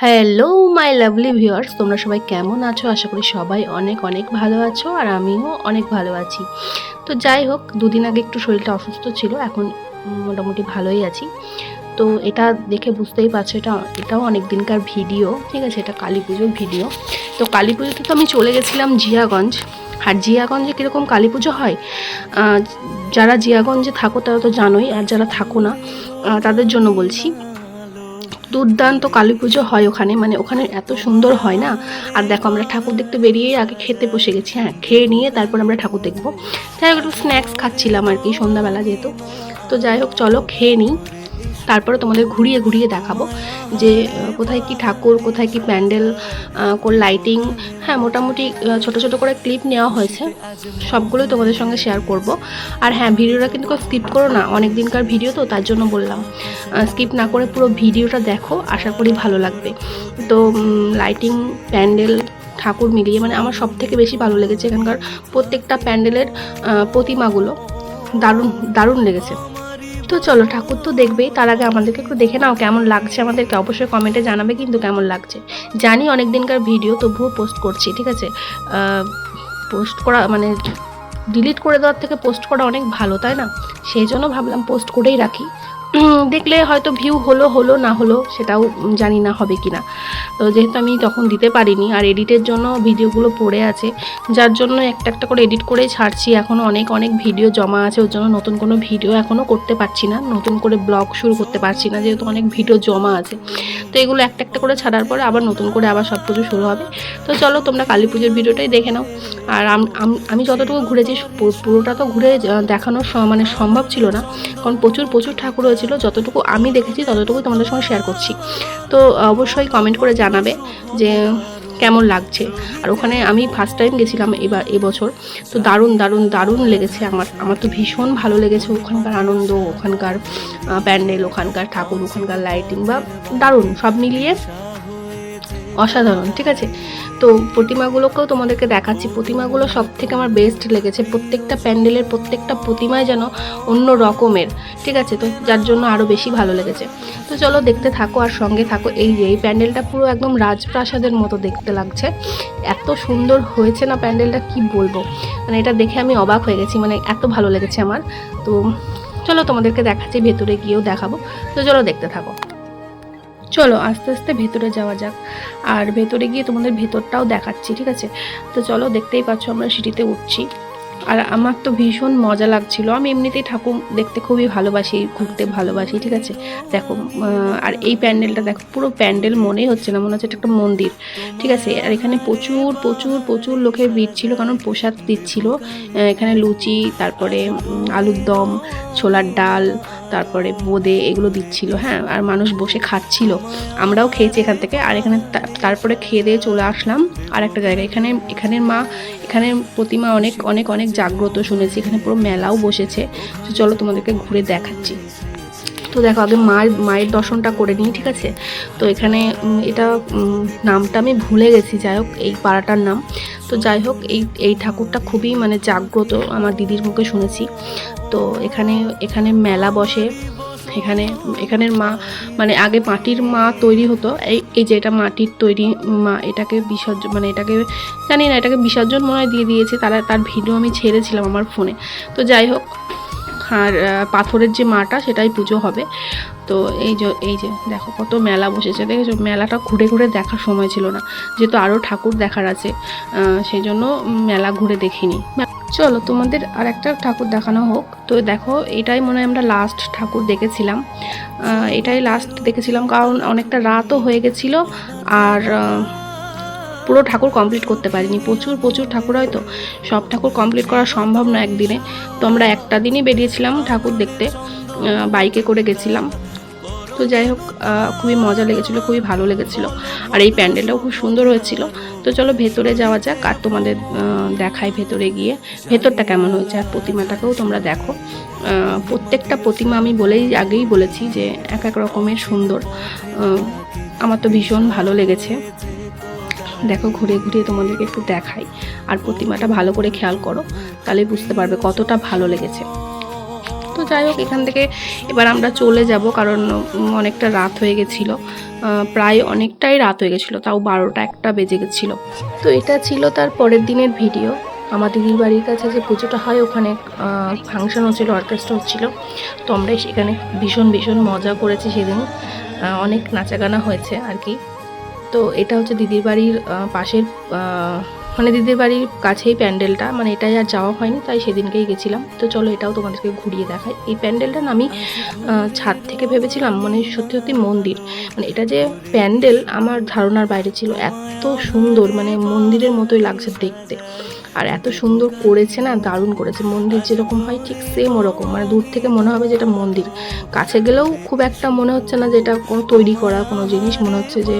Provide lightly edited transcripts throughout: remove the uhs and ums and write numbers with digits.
Hello my lovely viewers, তোমরা সবাই কেমন আছো? আশা করি সবাই অনেক অনেক ভালো আছো, আর আমিও অনেক ভালো আছি। তো যাই হোক, দুদিন আগে একটু শরীরটা অসুস্থ ছিল, এখন মোটামুটি ভালোই আছি। তো এটা দেখে বুঝতেই পারছো, এটাও অনেক দিনকার ভিডিও, ঠিক আছে? এটা কালী পুজোর ভিডিও। তো কালী পুজোতে তো আমি চলে গেছিলাম জিয়াগঞ্জ। আর জিয়াগঞ্জে কীরকম কালী পুজো হয়, যারা জিয়াগঞ্জে থাকো তারা তো জানোই, আর যারা থাকো না তাদের জন্য বলছি। দুর্দান্ত কালী পুজো হয় ওখানে, মানে ওখানে এত সুন্দর হয় না। আর দেখো, আমরা ঠাকুর দেখতে বেরিয়ে আগে খেতে বসে গেছি। হ্যাঁ, খেয়ে নিয়ে তারপর আমরা ঠাকুর দেখবো। যাই হোক, একটু স্ন্যাক্স খাচ্ছিলাম আর কি, সন্ধ্যাবেলা যেহেতু। তো যাই হোক, চলো খেয়ে নিই, তারপরে তোমাদের ঘুরিয়ে ঘুরিয়ে দেখাবো যে কোথায় কি ঠাকুর, কোথায় কি প্যান্ডেল, কোন লাইটিং। হ্যাঁ, মোটামুটি ছোট ছোট করে ক্লিপ নেওয়া হয়েছে, সবগুলোই তোমাদের সঙ্গে শেয়ার করব। আর হ্যাঁ, ভিডিওটা কিন্তু স্কিপ করো না, অনেক দিনকার ভিডিও তো, তার জন্য বললাম স্কিপ না করে পুরো ভিডিওটা দেখো, আশা করি ভালো লাগবে। তো লাইটিং, প্যান্ডেল, ঠাকুর মিলিয়ে মানে আমার সব থেকে বেশি ভালো লেগেছে এখানকার প্রত্যেকটা প্যান্ডেলের প্রতিমাগুলো, দারুণ দারুণ লেগেছে। তো চলো, ঠাকুর তো দেখবেই, তার আগে আমাদেরকে একটু দেখে নাও কেমন লাগছে। আমাদেরকে অবশ্যই কমেন্টে জানাবে কিন্তু কেমন লাগছে। জানি অনেক দিনকার ভিডিও, তবুও পোস্ট করছি, ঠিক আছে? পোস্ট করা মানে ডিলিট করে দেওয়ার থেকে পোস্ট করা অনেক ভালো, তাই না? সেই জন্য ভাবলাম পোস্ট করেই রাখি। দেখলে হয়তো ভিউ হলো না হলো সেটাও জানি না হবে কি না। তো যেহেতু আমি তখন দিতে পারিনি, আর এডিটের জন্য ভিডিওগুলো পড়ে আছে, যার জন্য একটা একটা করে এডিট করেই ছাড়ছি। এখনও অনেক অনেক ভিডিও জমা আছে, ওর জন্য নতুন কোনো ভিডিও এখনও করতে পারছি না, নতুন করে ব্লগ শুরু করতে পারছি না, যেহেতু অনেক ভিডিও জমা আছে। তো এগুলো একটা একটা করে ছাড়ার পরে আবার নতুন করে আবার সব কিছু শুরু হবে। তো চলো, তোমরা কালী পুজোর ভিডিওটাই দেখে নাও। আর আমি যতটুকু ঘুরেছি পুরোটা তো ঘুরে দেখানো মানে সম্ভব ছিল না, কারণ প্রচুর প্রচুর ঠাকুর হয়েছিল। যতটুকু আমি দেখেছি ততটুকু তোমাদের সঙ্গে শেয়ার করছি। তো অবশ্যই কমেন্ট করে জানাবে যে কেমন লাগছে। আর ওখানে আমি ফার্স্ট টাইম গেছিলাম এবছর, তো দারুণ দারুণ দারুণ লেগেছে আমার তো ভীষণ ভালো লেগেছে। ওখানকার আনন্দ, ওখানকার প্যান্ডেল, ওখানকার ঠাকুর, ওখানকার লাইটিং, বা দারুণ, সব মিলিয়ে অসাধারণ, ঠিক আছে? তো প্রতিমাগুলোকেও তোমাদেরকে দেখাচ্ছি। প্রতিমাগুলো সব থেকে আমার বেস্ট লেগেছে, প্রত্যেকটা প্যান্ডেলের প্রত্যেকটা প্রতিমায় যেন অন্য রকমের, ঠিক আছে? তো যার জন্য আরও বেশি ভালো লেগেছে। তো চলো, দেখতে থাকো আর সঙ্গে থাকো। এই প্যান্ডেলটা পুরো একদম রাজপ্রাসাদের মতো দেখতে লাগছে, এত সুন্দর হয়েছে না প্যান্ডেলটা, কি বলবো। মানে এটা দেখে আমি অবাক হয়ে গেছি, মানে এত ভালো লেগেছে আমার। তো চলো, তোমাদেরকে দেখাচ্ছি, ভেতরে গিয়েও দেখাবো। তো চলো, দেখতে থাকো। চলো আস্তে আস্তে ভেতরে যাওয়া যাক, আর ভেতরে গিয়ে তোমাদের ভেতরটাও দেখাচ্ছি, ঠিক আছে? তো চলো, দেখতেই পাচ্ছ আমরা সিঁড়িতে উঠছি, আর আমার তো ভীষণ মজা লাগছিল। আমি এমনিতেই ঠাকুর দেখতে খুবই ভালোবাসি, ঘুরতে ভালোবাসি, ঠিক আছে? দেখো, আর এই প্যান্ডেলটা দেখো, পুরো প্যান্ডেল মনেই হচ্ছে না, মনে হচ্ছে এটা একটা মন্দির, ঠিক আছে? আর এখানে প্রচুর প্রচুর প্রচুর লোকের ভিড় ছিল, কারণ প্রসাদ দিচ্ছিল। এখানে লুচি, তারপরে আলুর দম, ছোলার ডাল, তারপরে বোঁদে, এগুলো দিচ্ছিল। হ্যাঁ, আর মানুষ বসে খাচ্ছিল, আমরাও খেয়েছি এখান থেকে। আর এখানে তারপরে খেয়ে দিয়ে চলে আসলাম আর একটা জায়গায়। এখানের প্রতিমা অনেক অনেক অনেক জাগ্রত শুনেছি, এখানে পুরো মেলাও বসেছে। তো চলো, তোমাদেরকে ঘুরে দেখাচ্ছি। তো দেখো, আগে মায়ের দর্শনটা করে নিই, ঠিক আছে? তো এখানে এটা নামটা আমি ভুলে গেছি, যাই হোক এই পাড়াটার নাম। তো যাই হোক, এই ঠাকুরটা খুবই মানে জাগ্রত, আমার দিদির মুখে শুনেছি। তো এখানে মেলা বসে। এখানের মা মানে আগে মাটির মা তৈরি হতো, এই যে এটা মাটির তৈরি মা, এটাকে বিসর্জন, মানে এটাকে জানি না, এটাকে বিসর্জন মনে হয় দিয়ে দিয়েছে তার ভিডিও আমি ছেড়েছিলাম আমার ফোনে। তো যাই হোক, আর পাথরের যে মাটা, সেটাই পুজো হবে। তো এই যে দেখো, কত মেলা বসেছে, দেখেছো? মেলাটা ঘুরে ঘুরে দেখার সময় ছিল না, যেহেতু আরও ঠাকুর দেখার আছে, সেই জন্য মেলা ঘুরে দেখিনি। চলো, তোমাদের আর একটা ঠাকুর দেখানো হোক। তো দেখো, এটাই মনে হয় আমরা লাস্ট ঠাকুর দেখেছিলাম, কারণ অনেকটা রাতও হয়ে গেছিলো, আর পুরো ঠাকুর কমপ্লিট করতে পারিনি। প্রচুর প্রচুর ঠাকুর হয়, তো সব ঠাকুর কমপ্লিট করা সম্ভব না একদিনে। তো আমরা একটা দিনই বেরিয়েছিলাম ঠাকুর দেখতে, বাইকে করে গেছিলাম। তো যাই হোক, খুবই মজা লেগেছিলো, খুবই ভালো লেগেছিলো, আর এই প্যান্ডেলটাও খুব সুন্দর হয়েছিল। তো চলো, ভেতরে যাওয়া যাক, আর তোমাদের দেখাই ভেতরে গিয়ে ভেতরটা কেমন হয়েছে, আর প্রতিমাটাকেও তোমরা দেখো। প্রত্যেকটা প্রতিমা আমি আগেই বলেছি যে এক এক রকমের সুন্দর, আমার তো ভীষণ ভালো লেগেছে। দেখো, ঘুরে ঘুরিয়ে তোমাদেরকে একটু দেখাই, আর প্রতিমাটা ভালো করে খেয়াল করো, তাহলে বুঝতে পারবে কতটা ভালো লেগেছে। তো যাই হোক, এখান থেকে এবার আমরা চলে যাব, কারণ অনেকটা রাত হয়ে গেছিলো, প্রায় অনেকটাই রাত হয়ে গেছিলো, তাও 12টা-1টা বেজে গেছিলো। তো এটা ছিল তার পরের দিনের ভিডিও। আমার দিদির বাড়ির কাছে যে পুজোটা হয় ওখানে ফাংশন হচ্ছিলো, অর্কেস্ট্রা হচ্ছিলো। তো আমরা সেখানে ভীষণ ভীষণ মজা করেছি সেদিন, অনেক নাচাগানা হয়েছে আর কি। তো এটা হচ্ছে দিদির বাড়ির পাশের, মানে দিদির বাড়ির কাছেই প্যান্ডেলটা, মানে এটাই আর যাওয়া হয়নি, তাই সেদিনকেই গেছিলাম। তো চলো এটাও তোমাদেরকে ঘুরিয়ে দেখাই। এই প্যান্ডেলটা না আমি ছাদ থেকে ভেবেছিলাম, মানে সত্যি সত্যি মন্দির, মানে এটা যে প্যান্ডেল আমার ধারণার বাইরে ছিল। এত সুন্দর, মানে মন্দিরের মতোই লাগছে দেখতে, আর এত সুন্দর করেছে না, দারুণ করেছে। মন্দির যেরকম হয় ঠিক সেম ওরকম, মানে দূর থেকে মনে হবে যে এটা মন্দির, কাছে গেলেও খুব একটা মনে হচ্ছে না যে এটা কোনো তৈরি করা কোনো জিনিস, মনে হচ্ছে যে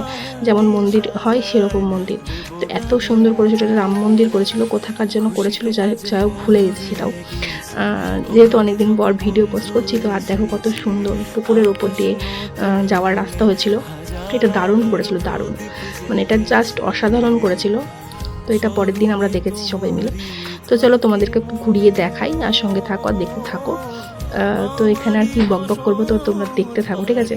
যেমন মন্দির হয় সেরকম মন্দির। তো এত সুন্দর করেছিল, এটা রাম মন্দির করেছিল, কোথাকার জন্য করেছিল যাই হোক ভুলে গেছি সেটাও, যেহেতু অনেকদিন পর ভিডিও পোস্ট করছি। তো আর দেখো কত সুন্দর পুকুরের ওপর দিয়ে যাওয়ার রাস্তা হয়েছিল, এটা দারুণ করেছিল, দারুণ, মানে এটা জাস্ট অসাধারণ করেছিল। তো এটা পরের দিন আমরা দেখেছি সবাই মিলে। তো চলো তোমাদেরকে একটু ঘুরিয়ে দেখাই, আর সঙ্গে থাকো আর দেখতে থাকো। তো এখানে আর কি বকবক করবো, তো তোমরা দেখতে থাকো, ঠিক আছে।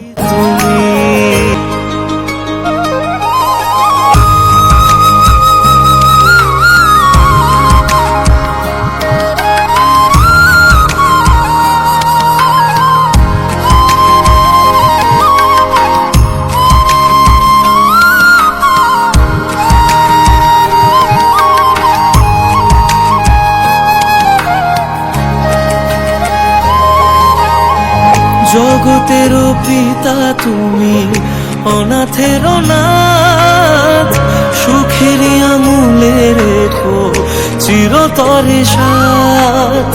জগতের পিতা তুমি, অনাথের নাথ, সুখের আঙুলে রেখো চিরতরে সাথ,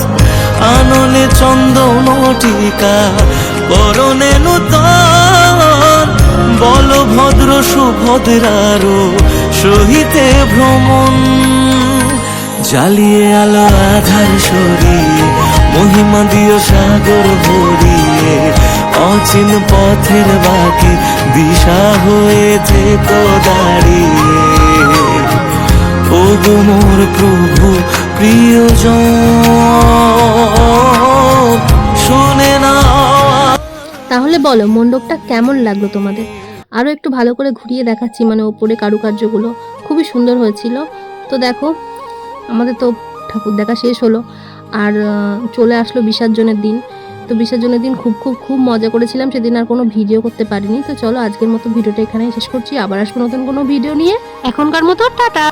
আনলে চন্দন টিকা করণে নূতন, বলভদ্র সুভদ্রারও সহিতে ভ্রমণ, জ্বালিয়ে আলো আধার সরিয়ে, মহিমা দিও সাগর ভরিয়ে, অচিন পথের বাকি দিশা হয়ে থেকো দাঁড়িয়ে, ও গো মোর প্রভু প্রিয়জন শুনে না। তাহলে বলো মণ্ডপটা কেমন লাগলো তোমাদের? আরও একটু ভালো করে ঘুরিয়ে দেখাচ্ছি, মানে ওপরে কারুকার্যগুলো খুবই সুন্দর হয়েছিল। তো দেখো আমাদের তো ঠাকুর দেখা শেষ হলো, আর চলে আসলো বিসর্জনের দিন। তো বিসর্জনের দিন খুব খুব খুব মজা করেছিলাম সেদিন, আর কোনো ভিডিও করতে পারিনি। তো চলো আজকের মতো ভিডিওটা এখানেই শেষ করছি, আবার আসবো নতুন কোনো ভিডিও নিয়ে। এখনকার মতো টাটা।